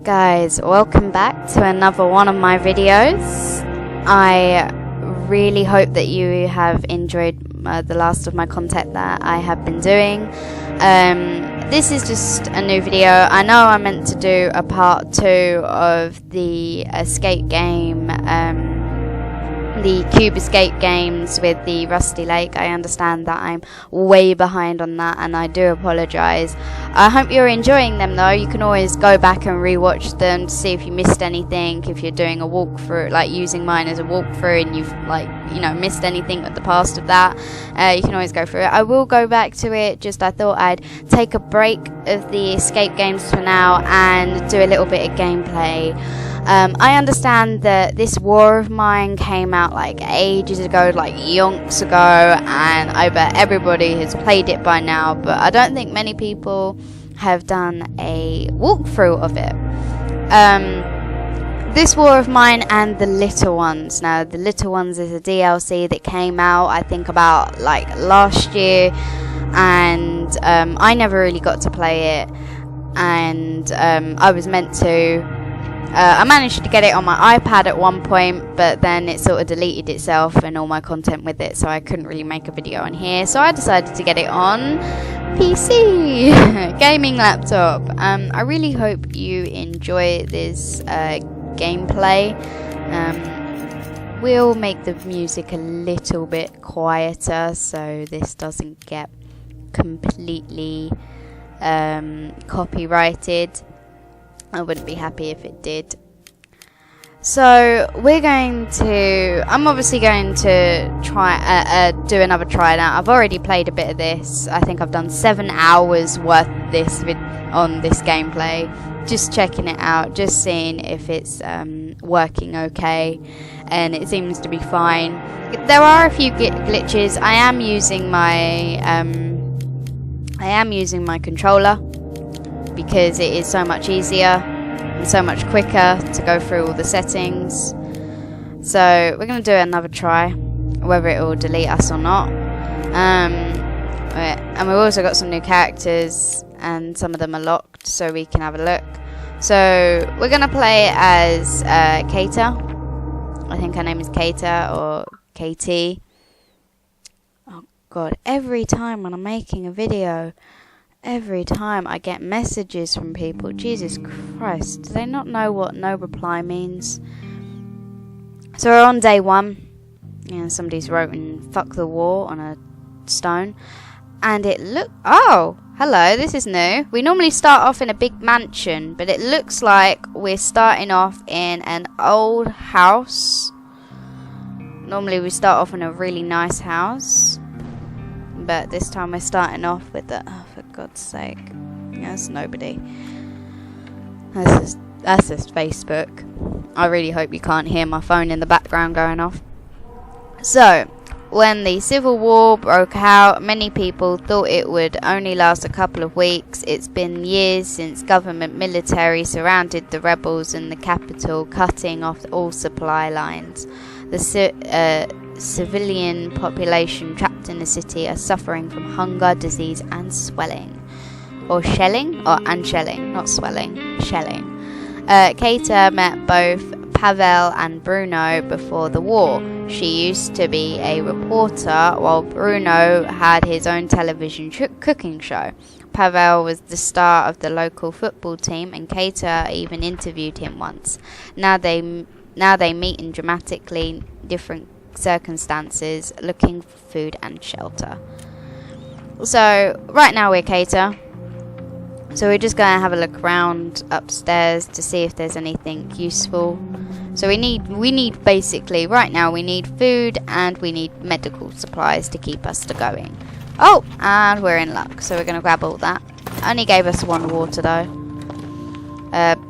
guys, welcome back to another one of my videos. I really hope that you have enjoyed the last of my content that I have been doing. This is just a new video. I know I meant to do a part 2 of the escape game, the Cube Escape games with the Rusty Lake. I understand that I'm way behind on that, and I do apologise. I hope you're enjoying them though. You can always go back and rewatch them to see if you missed anything, if you're doing a walkthrough, like using mine as a walkthrough, and you've missed anything at the past of that. You can always go through it. I will go back to it, just I thought I'd take a break of the escape games for now and do a little bit of gameplay. I understand that this war of mine came out like ages ago, like yonks ago, and I bet everybody has played it by now, but I don't think many people have done a walkthrough of it. This war of mine and the Little Ones. Now, the Little Ones is a DLC that came out, I think, about like last year, and I never really got to play it, and I was meant to. I managed to get it on my iPad at one point, but then it sort of deleted itself and all my content with it, so I couldn't really make a video on here. So I decided to get it on PC, gaming laptop. I really hope you enjoy this gameplay. We'll make the music a little bit quieter so this doesn't get completely copyrighted. I wouldn't be happy if it did. So I'm obviously going to try do another try now. I've already played a bit of this. I think I've done 7 hours worth of this on this gameplay, just checking it out, just seeing if it's working okay, and it seems to be fine. There are a few glitches. I am using my controller, because it is so much easier and so much quicker to go through all the settings. So we're going to do another try, whether it will delete us or not. And we've also got some new characters, and some of them are locked, so we can have a look. So we're going to play as Keita. I think her name is Keita or KT. Oh god, every time when I'm making a video, every time I get messages from people, Jesus Christ, do they not know what no reply means? So we're on day 1. Somebody's written "fuck the war" on a stone, and oh, hello, this is new. We normally start off in a big mansion, but it looks like we're starting off in an old house. Normally we start off in a really nice house, but this time we're starting off with the, oh, for God's sake, there's nobody. That's just Facebook. I really hope you can't hear my phone in the background going off. So, when the Civil War broke out, many people thought it would only last a couple of weeks. It's been years since government military surrounded the rebels in the capital, cutting off all supply lines. The civilian population trapped in the city are suffering from hunger, disease, and swelling. Or shelling? And shelling, not swelling, shelling. Keita met both Pavel and Bruno before the war. She used to be a reporter, while Bruno had his own television cooking show. Pavel was the star of the local football team, and Keita even interviewed him once. Now they meet in dramatically different circumstances, looking for food and shelter. So right now we're Keita. So we're just going to have a look around upstairs to see if there's anything useful. So we need basically right now we need food and we need medical supplies to keep us going. Oh, and we're in luck, so we're going to grab all that. Only gave us 1 water though.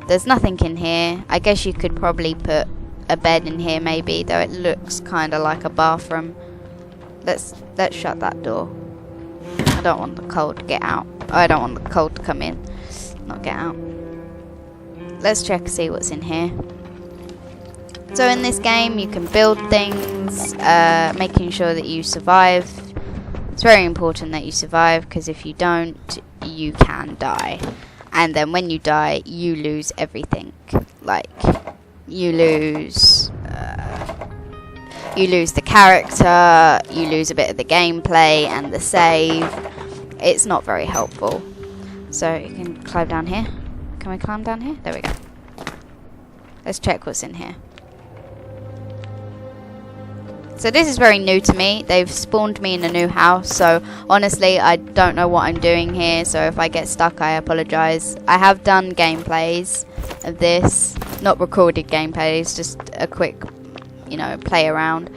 There's nothing in here. I guess you could probably put a bed in here maybe, though it looks kind of like a bathroom. Let's shut that door. I don't want the cold to get out. I don't want the cold to come in, not get out. Let's check and see what's in here. So in this game you can build things, making sure that you survive. It's very important that you survive, because if you don't, you can die. and then when you die, you lose everything. Like, you lose the character, you lose a bit of the gameplay and the save. It's not very helpful. So you can climb down here. Can we climb down here? There we go. Let's check what's in here. So this is very new to me. They've spawned me in a new house, so honestly I don't know what I'm doing here, so if I get stuck I apologise. I have done gameplays of this, not recorded gameplays, just a quick, you know, play around.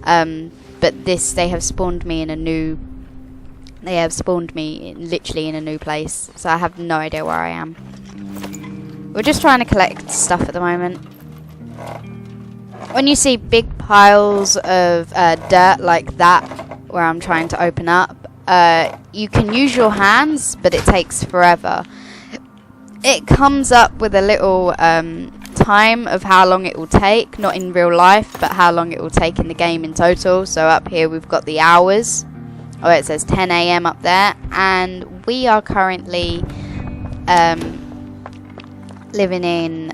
But this, they have spawned me literally in a new place, so I have no idea where I am. We're just trying to collect stuff at the moment. When you see big piles of dirt like that, where I'm trying to open up, you can use your hands, but it takes forever. It comes up with a little time of how long it will take, not in real life, but how long it will take in the game in total. So up here we've got the hours. Oh, it says 10 AM up there, and we are currently living in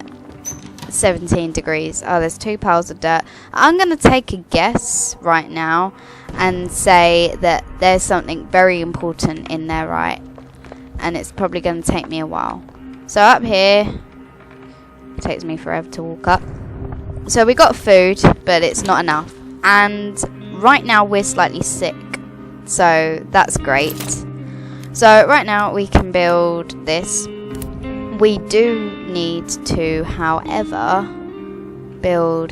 17 degrees. Oh, there's 2 piles of dirt. I'm going to take a guess right now and say that there's something very important in there, right? And it's probably going to take me a while. So up here, it takes me forever to walk up. So we got food, but it's not enough. And right now we're slightly sick. So that's great. So right now we can build this. We do need to, however, build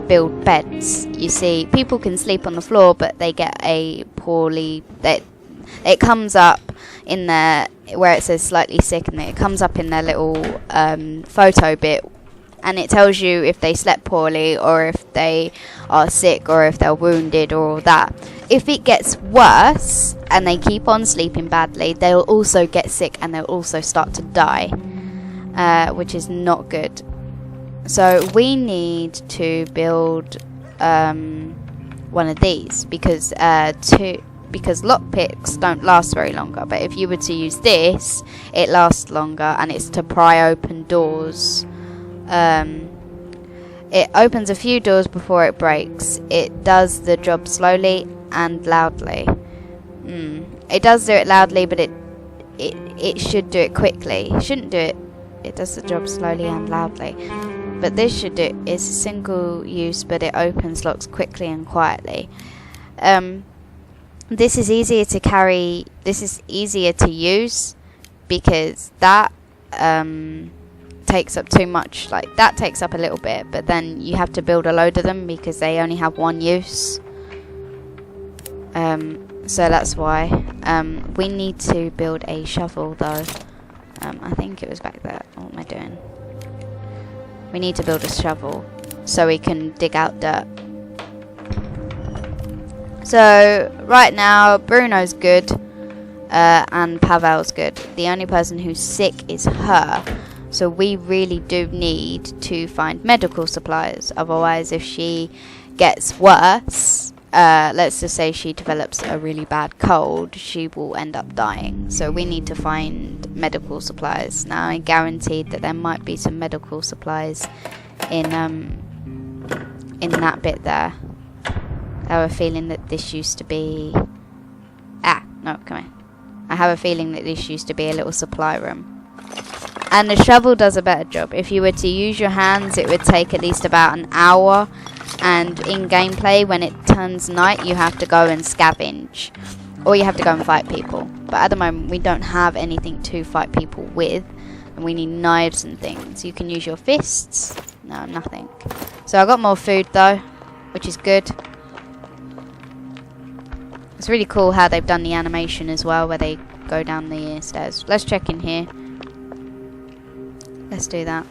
build beds. You see, people can sleep on the floor, but they get a poorly. It comes up in there where it says slightly sick, and it comes up in their little photo bit, and it tells you if they slept poorly, or if they are sick, or if they're wounded, or all that. If it gets worse and they keep on sleeping badly, they'll also get sick and they'll also start to die, which is not good. So we need to build one of these, because lockpicks don't last very longer. But if you were to use this, it lasts longer, and it's to pry open doors. It opens a few doors before it breaks. It does the job slowly and loudly. It does do it loudly, but it should do it quickly. It shouldn't do it. It does the job slowly and loudly. But this should do it. It's a single use, but it opens locks quickly and quietly. This is easier to carry. This is easier to use, because that takes up too much. Like, that takes up a little bit, but then you have to build a load of them because they only have one use. So that's why. We need to build a shovel though. I think it was back there. What am I doing? We need to build a shovel so we can dig out dirt. So right now Bruno's good, and Pavel's good. The only person who's sick is her. So we really do need to find medical supplies. Otherwise, if she gets worse, let's just say she develops a really bad cold, she will end up dying. So we need to find medical supplies. Now I guaranteed that there might be some medical supplies in that bit there. I have a feeling that this used to be... no, come here. I have a feeling that this used to be a little supply room. And the shovel does a better job. If you were to use your hands, it would take at least about an hour. And in gameplay, when it turns night, you have to go and scavenge. Or you have to go and fight people. But at the moment, we don't have anything to fight people with. And we need knives and things. You can use your fists. No, nothing. So I got more food though, which is good. It's really cool how they've done the animation as well, where they go down the stairs. Let's check in here. Let's do that.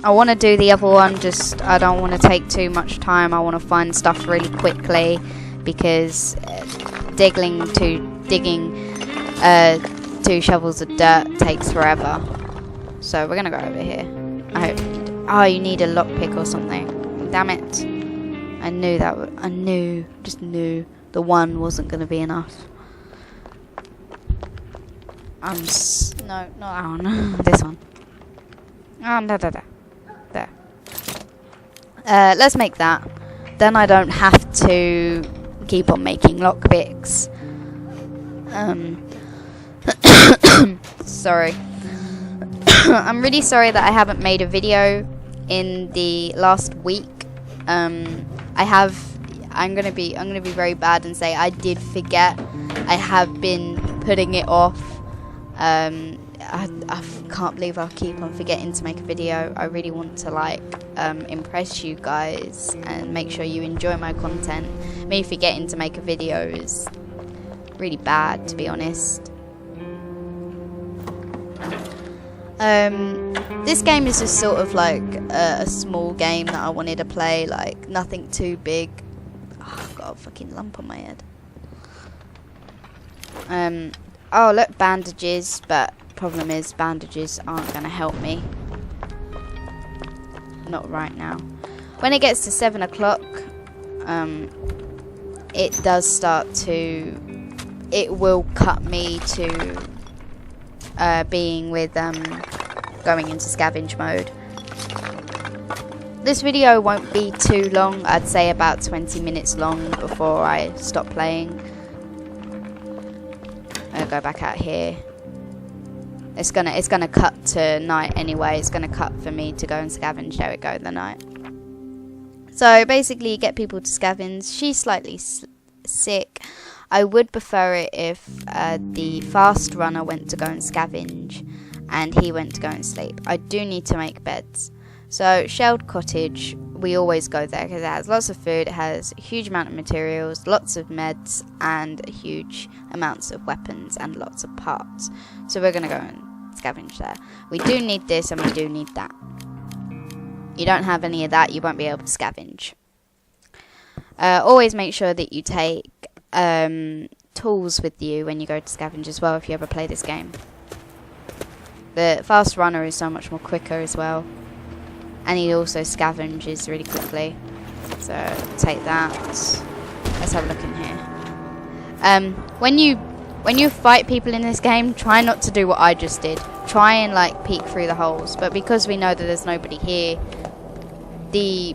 I want to do the other one, just I don't want to take too much time. I want to find stuff really quickly, because digging 2 shovels of dirt takes forever. So we're gonna go over here. I hope. Oh, you need a lockpick or something. Damn it! I knew that. Just knew the one wasn't gonna be enough. No, not that one. This one. There. Let's make that. Then I don't have to keep on making lockpicks. Sorry. I'm really sorry that I haven't made a video in the last week. I'm gonna be very bad and say I did forget. I have been putting it off. I can't believe I keep on forgetting to make a video. I really want to impress you guys and make sure you enjoy my content. Me forgetting to make a video is really bad, to be honest. This game is just sort of like a small game that I wanted to play, like nothing too big. Oh, I've got a fucking lump on my head. Oh look, bandages, but problem is bandages aren't gonna help me. Not right now. When it gets to 7 o'clock, it does start to, it will cut me to being with going into scavenge mode. This video won't be too long. I'd say about 20 minutes long before I stop playing. I'll go back out here. It's gonna cut to night anyway. It's gonna cut for me to go and scavenge. There we go, the night. So basically, you get people to scavenge. She's slightly sick. I would prefer it if the fast runner went to go and scavenge and he went to go and sleep. I do need to make beds. So Shelled Cottage, we always go there because it has lots of food, it has a huge amount of materials, lots of meds, and huge amounts of weapons and lots of parts. So we're going to go and scavenge there. We do need this and we do need that. You don't have any of that, you won't be able to scavenge. Always make sure that you take tools with you when you go to scavenge as well if you ever play this game. The fast runner is so much more quicker as well, and he also scavenges really quickly. So take that. Let's have a look in here. When you fight people in this game, try not to do what I just did. Try and like peek through the holes, but because we know that there's nobody here, the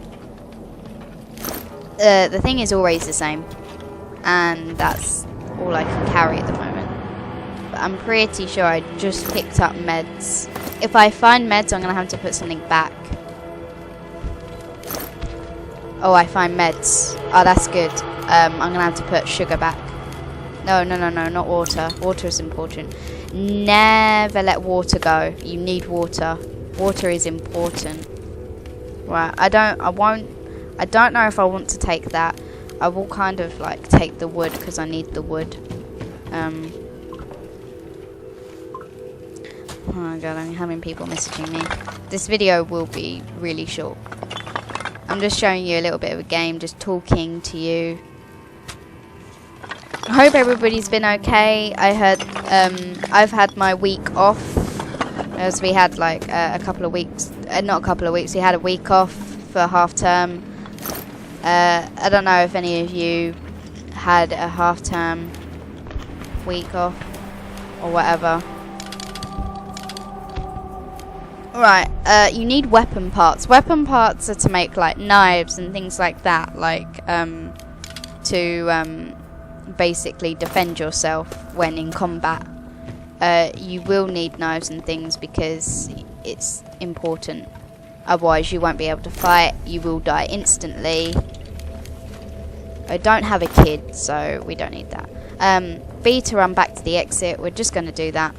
thing is always the same. And that's all I can carry at the moment. But I'm pretty sure I just picked up meds. If I find meds, I'm going to have to put something back. Oh, I find meds. Oh, that's good. I'm going to have to put sugar back. No, not water. Water is important. Never let water go. You need water. Water is important. Right, I don't know if I want to take that. I will kind of like take the wood because I need the wood. Oh my god, I'm having people messaging me. This video will be really short. I'm just showing you a little bit of a game, just talking to you. I hope everybody's been okay. I heard I've had my week off, as we had like a couple of weeks, not a couple of weeks, we had a week off for half term. I don't know if any of you had a half-term week off or whatever. Right, you need weapon parts. Weapon parts are to make like knives and things like that, like to basically defend yourself when in combat. You will need knives and things because it's important. Otherwise you won't be able to fight, you will die instantly. I don't have a kid, so we don't need that. B to run back to the exit, we're just going to do that.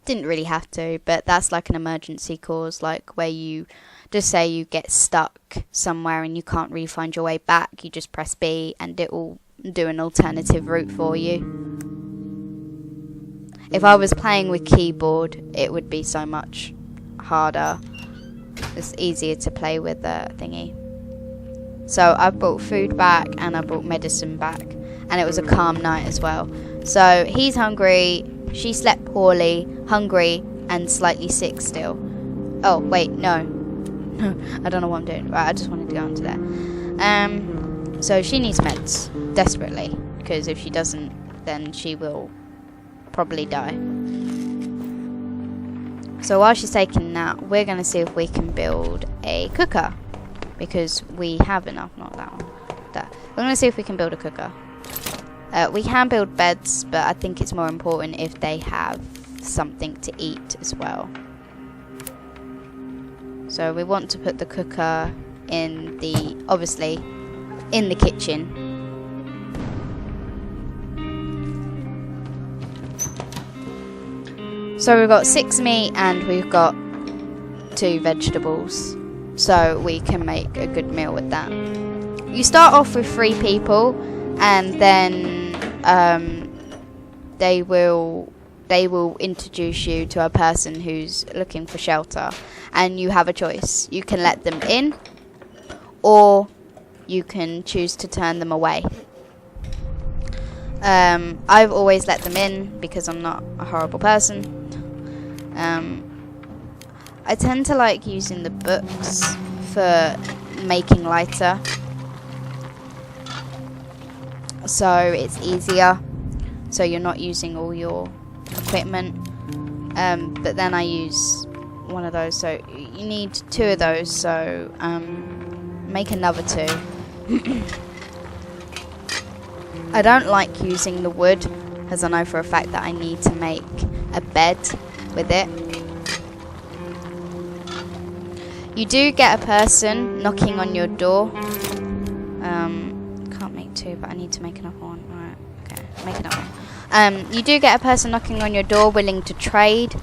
Didn't really have to, but that's like an emergency cause, like where you just say you get stuck somewhere and you can't really find your way back, you just press B and it will do an alternative route for you. If I was playing with keyboard, it would be so much harder. It's easier to play with the thingy. So I brought food back and I brought medicine back, and it was a calm night as well. So he's hungry, she slept poorly, hungry and slightly sick still. Oh wait, no. I don't know what I'm doing. Right, I just wanted to go into there. So she needs meds desperately, because if she doesn't, then she will probably die. So while she's taking that, we're going to see if we can build a cooker. Because we have enough, not that one. That. We're going to see if we can build a cooker. We can build beds, but I think it's more important if they have something to eat as well. So we want to put the cooker in the, obviously, in the kitchen. So we've got 6 meat and we've got 2 vegetables. So we can make a good meal with that. You start off with 3 people, and then they will introduce you to a person who's looking for shelter, and you have a choice. You can let them in, or you can choose to turn them away. I've always let them in because I'm not a horrible person. I tend to like using the books for making lighter, so it's easier, so you're not using all your equipment. But then I use one of those, so you need 2 of those, so make another 2. I don't like using the wood, as I know for a fact that I need to make a bed with it. You do get a person knocking on your door. Can't make 2, but I need to make another one. Alright, okay, make another one. You do get a person knocking on your door willing to trade.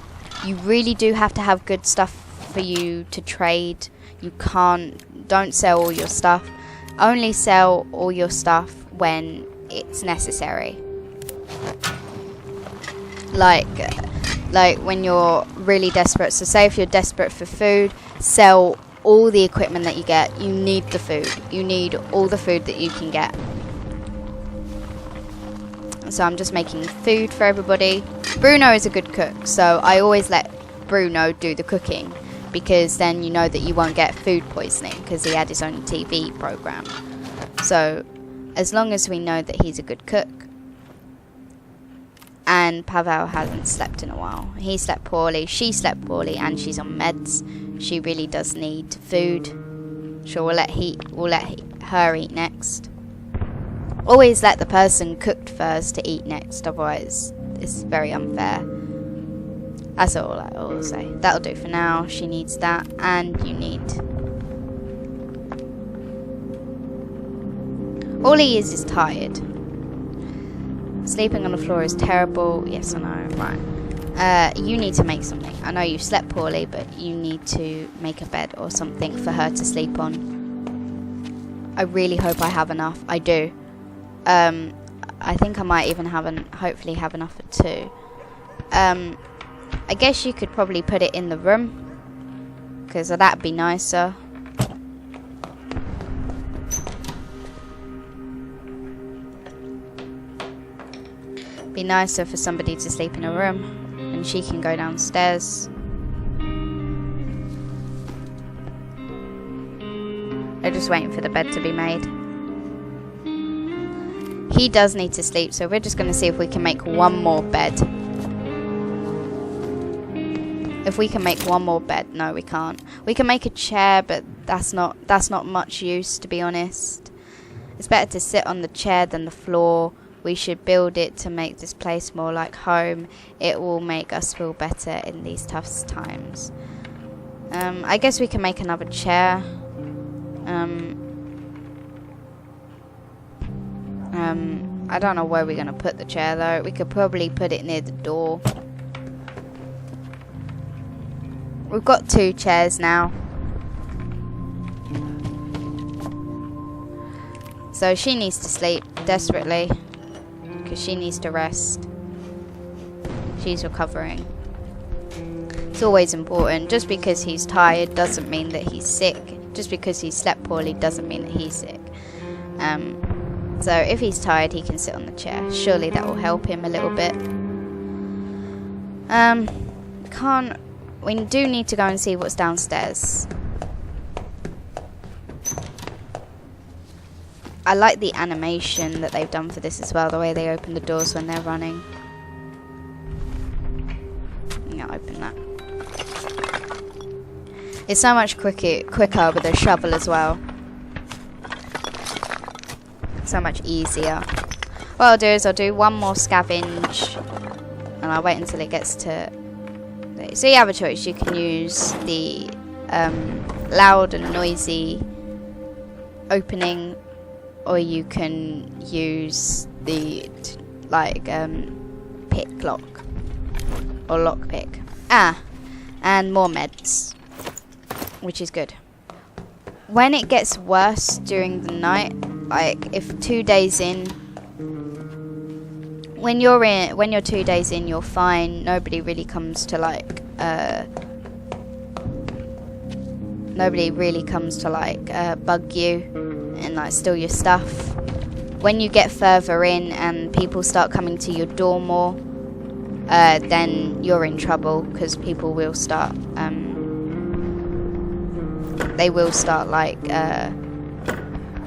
You really do have to have good stuff for you to trade. You don't sell all your stuff. Only sell all your stuff when it's necessary. Like when you're really desperate. So say if you're desperate for food, sell all the equipment that you get. You need the food. You need all the food that you can get. So I'm just making food for everybody. Bruno is a good cook, so I always let Bruno do the cooking, because then you know that you won't get food poisoning, because he had his own TV program. So as long as we know that he's a good cook. And Pavel hasn't slept in a while. He slept poorly, she slept poorly, and she's on meds. She really does need food. So we'll let her eat next. Always let the person cooked first to eat next, otherwise it's very unfair. That's all I will say. That'll do for now. She needs that, and you need. All he is tired. Sleeping on the floor is terrible. Yes, I know. Right. You need to make something. I know you slept poorly, but you need to make a bed or something for her to sleep on. I really hope I have enough. I do. I think I might even hopefully have enough for 2. I guess you could probably put it in the room, because that'd be nicer. Be nicer for somebody to sleep in a room, and she can go downstairs. They're just waiting for the bed to be made. He does need to sleep, so we're just going to see if we can make one more bed. If we can make one more bed. No, we can't. We can make a chair, but that's not much use, to be honest. It's better to sit on the chair than the floor. We should build it to make this place more like home. It will make us feel better in these tough times. I guess we can make another chair. I don't know where we're going to put the chair, though. We could probably put it near the door. We've got 2 chairs now. So she needs to sleep desperately, because she needs to rest. She's recovering. It's always important. Just because he's tired doesn't mean that he's sick. Just because he slept poorly doesn't mean that he's sick. So if he's tired, he can sit on the chair. Surely that will help him a little bit. We do need to go and see what's downstairs. I like the animation that they've done for this as well, the way they open the doors when they're running. can't open that. It's so much quicker with a shovel as well. So much easier. What I'll do is I'll do one more scavenge, and I'll wait until it gets to... So you have a choice. You can use the loud and noisy opening, or you can use the pick lock or lock pick. And more meds, which is good. When it gets worse during the night, like if 2 days in, when you're 2 days in, you're fine. Nobody really comes to bug you and like steal your stuff. When you get further in and people start coming to your door more, then you're in trouble, because people will start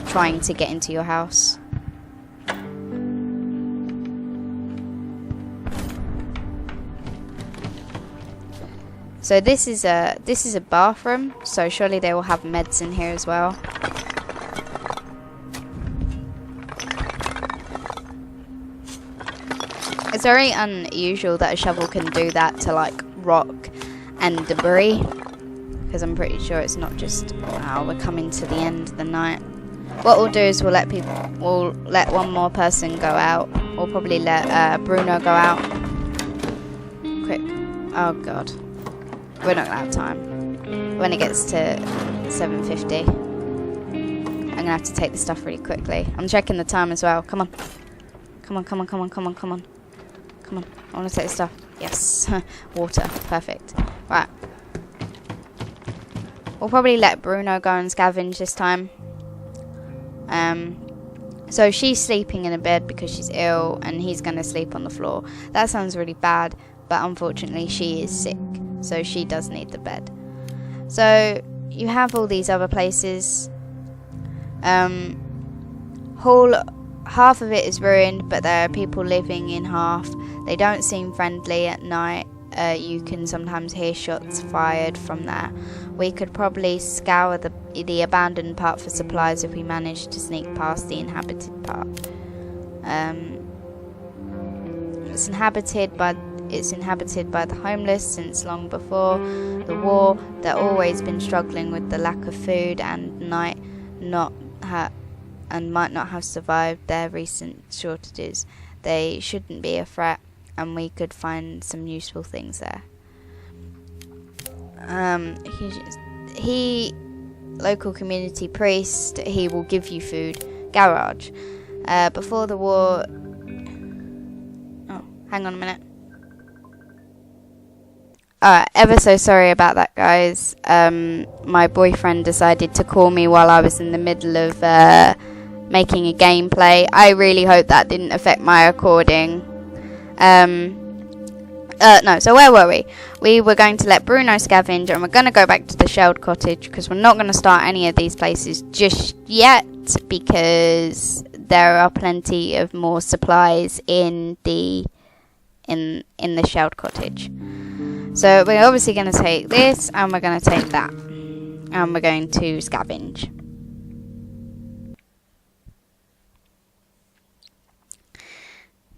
trying to get into your house. So this is a bathroom, so surely they will have meds in here as well. It's very unusual that a shovel can do that to like rock and debris, because I'm pretty sure it's not just, oh, we're coming to the end of the night. What we'll do is we'll let one more person go out. We'll probably let Bruno go out. Quick. Oh god. We're not gonna have time. When it gets to 7:50, I'm gonna have to take the stuff really quickly. I'm checking the time as well. Come on. Come on, come on, come on, come on, come on. Come on. I wanna take the stuff. Yes. Water. Perfect. Right. We'll probably let Bruno go and scavenge this time. So she's sleeping in a bed because she's ill, and he's gonna sleep on the floor. That sounds really bad, but unfortunately she is sick, so she does need the bed. So you have all these other places. Half of it is ruined, but there are people living in half. They don't seem friendly at night. You can sometimes hear shots fired from there. We could probably scour the abandoned part for supplies if we managed to sneak past the inhabited part. It's inhabited by the homeless since long before the war. They've always been struggling with the lack of food and might not have survived their recent shortages. They shouldn't be a threat, and we could find some useful things there. Local community priest, he will give you food. Garage. Before the war... Oh, hang on a minute. Alright, ever so sorry about that, guys. My boyfriend decided to call me while I was in the middle of making a gameplay. I really hope that didn't affect my recording. No, so where were we? We were going to let Bruno scavenge, and we're going to go back to the shelled cottage, because we're not going to start any of these places just yet, because there are plenty of more supplies in the shelled cottage. So we're obviously going to take this, and we're going to take that, and we're going to scavenge.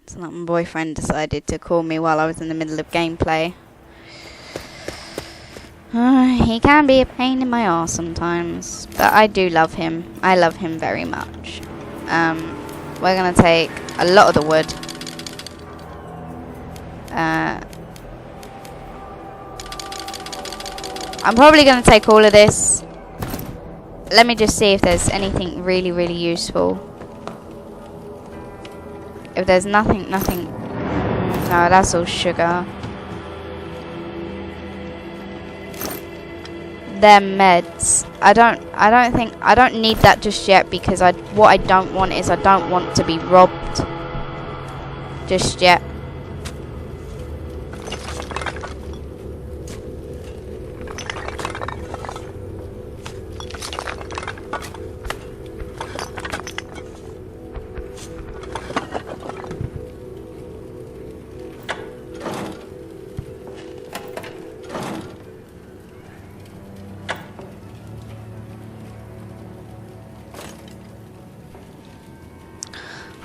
So my boyfriend decided to call me while I was in the middle of gameplay. He can be a pain in my arse sometimes, but I do love him. I love him very much. We're going to take a lot of the wood. I'm probably going to take all of this. Let me just see if there's anything really, really useful. If there's nothing. No, that's all sugar. They're meds. I don't need that just yet, because what I don't want is I don't want to be robbed just yet.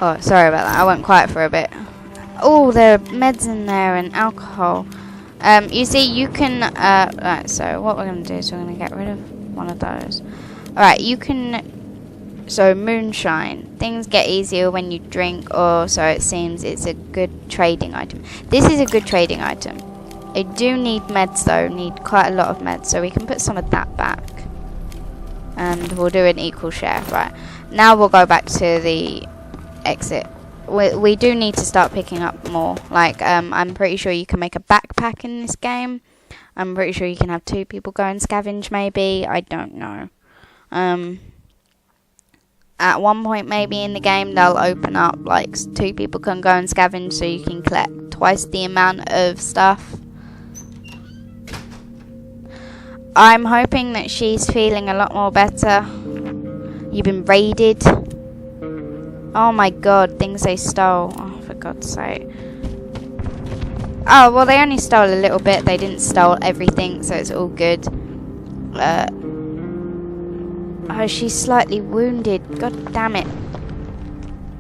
Oh, sorry about that. I went quiet for a bit. Oh, there are meds in there and alcohol. You see, you can, right, so what we're going to do is we're going to get rid of one of those. Alright, you can, so moonshine. Things get easier when you drink, or so it seems. It's a good trading item. This is a good trading item. I do need meds though, need quite a lot of meds, so we can put some of that back. And we'll do an equal share. Right, now we'll go back to the exit. We do need to start picking up more. Like, I'm pretty sure you can make a backpack in this game. I'm pretty sure you can have 2 people go and scavenge, maybe. I don't know. At one point maybe in the game they'll open up, like, 2 people can go and scavenge, so you can collect twice the amount of stuff. I'm hoping that she's feeling a lot more better. You've been raided. Oh my god, things they stole. Oh, for God's sake. Oh, well, they only stole a little bit. They didn't steal everything, so it's all good. Oh, she's slightly wounded. God damn it.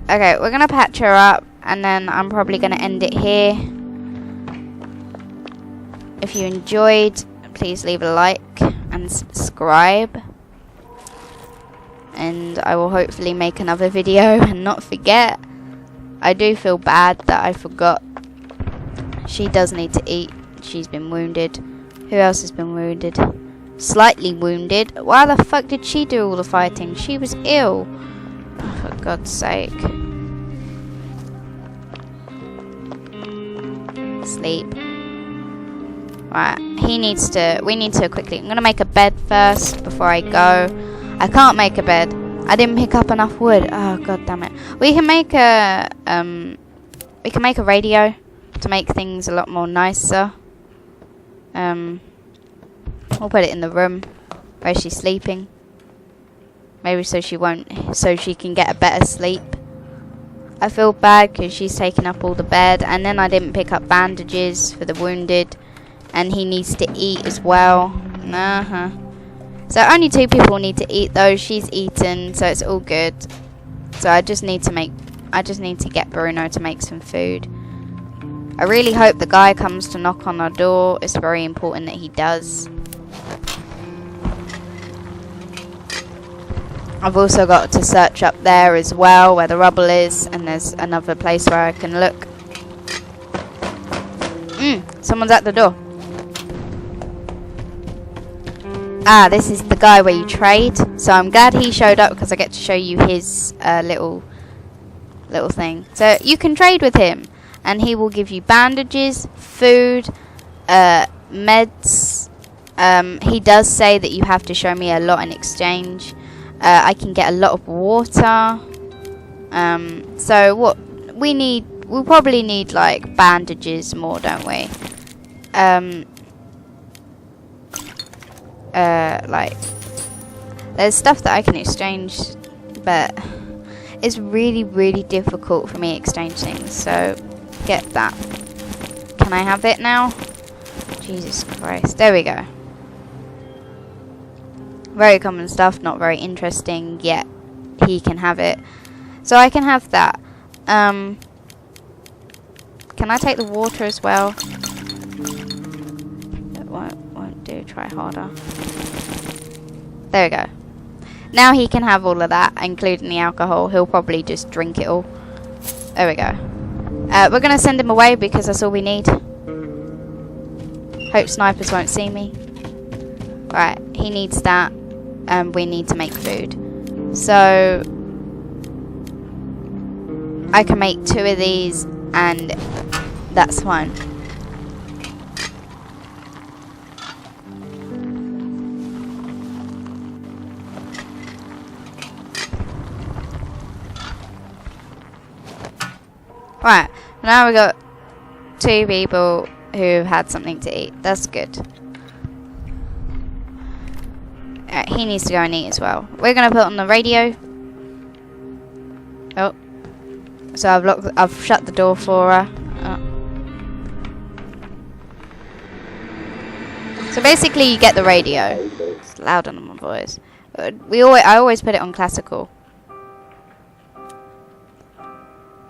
Okay, we're going to patch her up, and then I'm probably going to end it here. If you enjoyed, please leave a like and subscribe. And I will hopefully make another video and not forget. I do feel bad that I forgot. She does need to eat. She's been wounded. Who else has been wounded? Slightly wounded. Why the fuck did she do all the fighting? She was ill. Oh, for God's sake. Sleep. Right, we need to quickly, I'm gonna make a bed first before I go. I can't make a bed. I didn't pick up enough wood. Oh, God damn it. We can make a radio to make things a lot more nicer. We'll put it in the room where she's sleeping. Maybe so she can get a better sleep. I feel bad because she's taking up all the bed, and then I didn't pick up bandages for the wounded, and he needs to eat as well. So only 2 people need to eat though. She's eaten, so it's all good. So I just need to get Bruno to make some food. I really hope the guy comes to knock on our door. It's very important that he does. I've also got to search up there as well where the rubble is, and there's another place where I can look. Someone's at the door. Ah, this is the guy where you trade. So I'm glad he showed up because I get to show you his little thing. So you can trade with him, and he will give you bandages, food, meds. He does say that you have to show me a lot in exchange. I can get a lot of water. So what we'll probably need like bandages more, don't we? Like, there's stuff that I can exchange, but it's really, really difficult for me to exchange things. So get that. Can I have it now? Jesus Christ. There we go. Very common stuff, not very interesting, yet he can have it. So I can have that. Can I take the water as well? It won't do, try harder. There we go. Now he can have all of that, including the alcohol. He'll probably just drink it all. There we go. We're going to send him away because that's all we need. Hope snipers won't see me. Right, he needs that. And we need to make food. So I can make 2 of these, and that's fine. Right, now we got 2 people who've had something to eat. That's good. He needs to go and eat as well. We're gonna put on the radio. Oh, so I've shut the door for her. Oh. So basically, you get the radio. It's loud on my voice. I always put it on classical.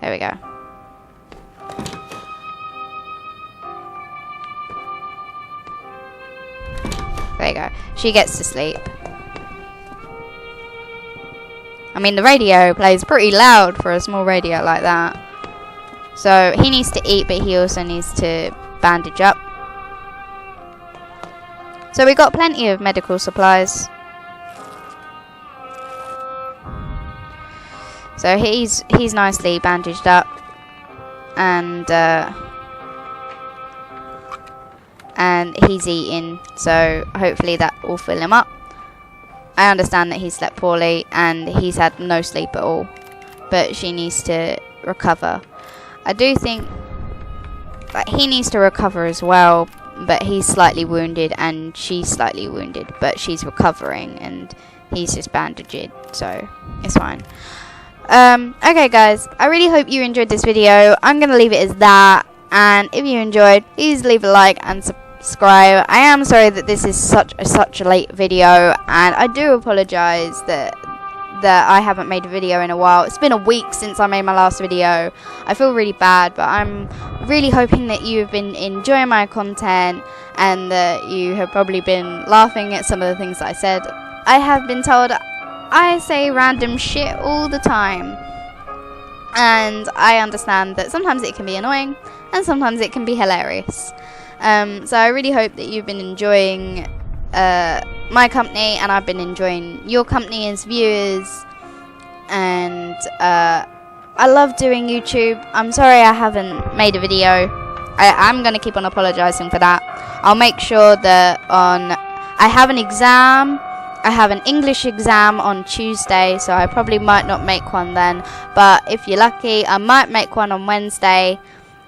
There we go. There you go. She gets to sleep. I mean, the radio plays pretty loud for a small radio like that. So he needs to eat, but he also needs to bandage up. So we got plenty of medical supplies. So he's nicely bandaged up, and he's eating. So hopefully that will fill him up. I understand that he slept poorly and he's had no sleep at all, but she needs to recover. I do think that he needs to recover as well, but he's slightly wounded and she's slightly wounded, but she's recovering and he's just bandaged, so it's fine. Okay guys, I really hope you enjoyed this video. I'm going to leave it as that, and if you enjoyed, please leave a like and subscribe. I am sorry that this is such a late video, and I do apologise that I haven't made a video in a while. It's been a week since I made my last video. I feel really bad, but I'm really hoping that you've been enjoying my content and that you have probably been laughing at some of the things that I said. I have been told I say random shit all the time, and I understand that sometimes it can be annoying and sometimes it can be hilarious. So I really hope that you've been enjoying my company, and I've been enjoying your company as viewers. And I love doing YouTube. I'm sorry I haven't made a video. I'm going to keep on apologising for that. I'll make sure that I have an exam. I have an English exam on Tuesday, so I probably might not make one then. But if you're lucky, I might make one on Wednesday.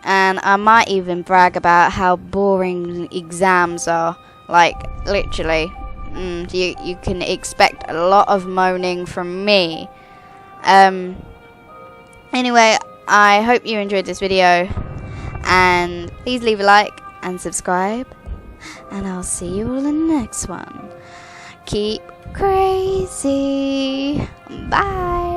And I might even brag about how boring exams are. Like, literally. You can expect a lot of moaning from me. Anyway, I hope you enjoyed this video. And please leave a like and subscribe. And I'll see you all in the next one. Keep crazy. Bye.